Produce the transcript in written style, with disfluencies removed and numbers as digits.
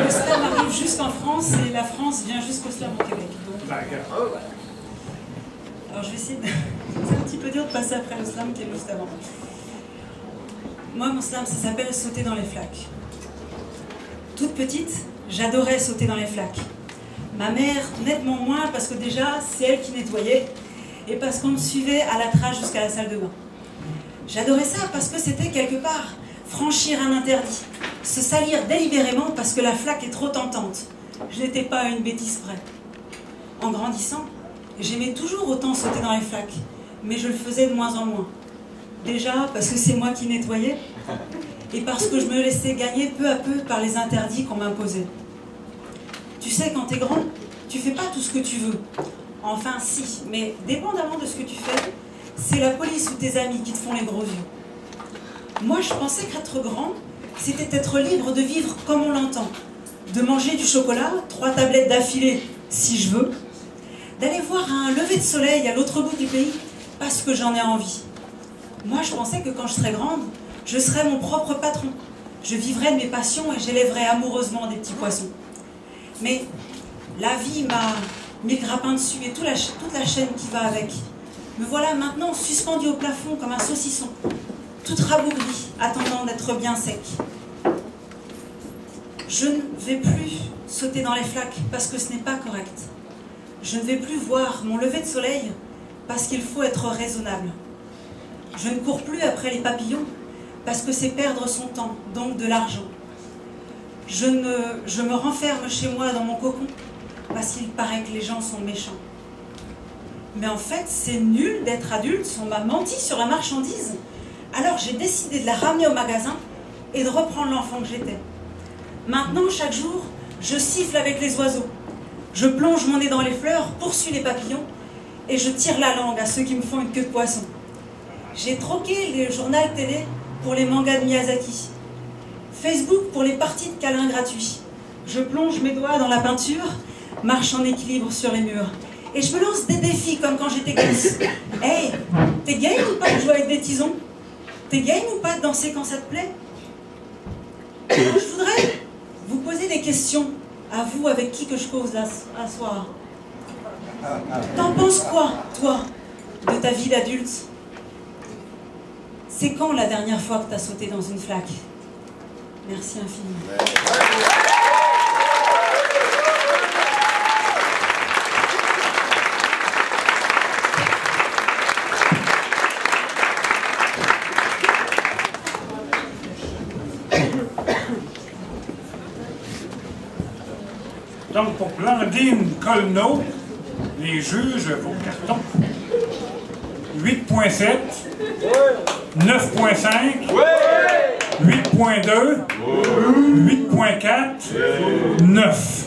Le slam arrive jusqu'en France et la France vient jusqu'au slam au Québec. Donc, alors je vais essayer de... C'est un petit peu dur de passer après le slam qui est juste avant. Moi, mon slam, ça s'appelle sauter dans les flaques. Toute petite, j'adorais sauter dans les flaques. Ma mère, nettement moins, parce que déjà, c'est elle qui nettoyait, et parce qu'on me suivait à la trace jusqu'à la salle de bain. J'adorais ça parce que c'était quelque part franchir un interdit, se salir délibérément parce que la flaque est trop tentante. Je n'étais pas à une bêtise près. En grandissant, j'aimais toujours autant sauter dans les flaques, mais je le faisais de moins en moins. Déjà parce que c'est moi qui nettoyais, et parce que je me laissais gagner peu à peu par les interdits qu'on m'imposait. Tu sais, quand t'es grand, tu fais pas tout ce que tu veux. Enfin, si, mais dépendamment de ce que tu fais, c'est la police ou tes amis qui te font les gros yeux. Moi, je pensais qu'être grand, c'était être libre de vivre comme on l'entend, de manger du chocolat, 3 tablettes d'affilée, si je veux, d'aller voir un lever de soleil à l'autre bout du pays, parce que j'en ai envie. Moi, je pensais que quand je serais grande, je serais mon propre patron. Je vivrais de mes passions et j'élèverais amoureusement des petits poissons. Mais la vie m'a mis le grappin dessus et toute la chaîne qui va avec. Me voilà maintenant suspendu au plafond comme un saucisson, toute rabougrie, attendant d'être bien sec. Je ne vais plus sauter dans les flaques parce que ce n'est pas correct. Je ne vais plus voir mon lever de soleil parce qu'il faut être raisonnable. Je ne cours plus après les papillons parce que c'est perdre son temps, donc de l'argent. Je me renferme chez moi dans mon cocon parce qu'il paraît que les gens sont méchants. Mais en fait, c'est nul d'être adulte, on m'a menti sur la marchandise. Alors j'ai décidé de la ramener au magasin et de reprendre l'enfant que j'étais. Maintenant, chaque jour, je siffle avec les oiseaux. Je plonge mon nez dans les fleurs, poursuis les papillons et je tire la langue à ceux qui me font une queue de poisson. J'ai troqué les journaux télé pour les mangas de Miyazaki. Facebook pour les parties de câlins gratuits. Je plonge mes doigts dans la peinture, marche en équilibre sur les murs. Et je me lance des défis comme quand j'étais gosse. Hey, t'es game ou pas de jouer avec des tisons? T'es game ou pas de danser quand ça te plaît? Je voudrais vous poser des questions à vous avec qui que je cause là à soir. T'en penses quoi, toi, de ta vie d'adulte? C'est quand la dernière fois que t'as sauté dans une flaque? Merci infiniment. Donc, pour Blandine Colneau, les juges, vos cartons, 8.7, 9.5, 8.2, 8.4, 9.